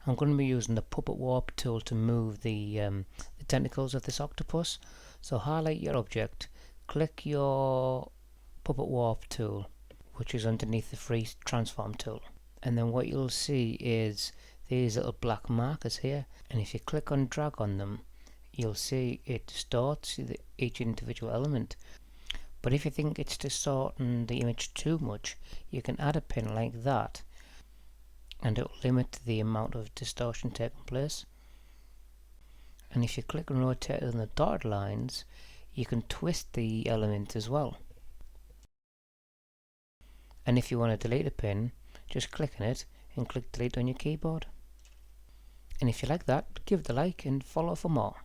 I'm going to be using the puppet warp tool to move the tentacles of this octopus. So highlight your object, click your puppet warp tool, which is underneath the free transform tool, and then what you'll see is these little black markers here, and if you click and drag on them, you'll see it distorts each individual element. But if you think it's distorting the image too much, you can add a pin like that, and it will limit the amount of distortion taking place. And if you click and rotate on the dotted lines, you can twist the element as well. And if you want to delete a pin, just click on it and click delete on your keyboard. And if you like that, give it a like and follow for more.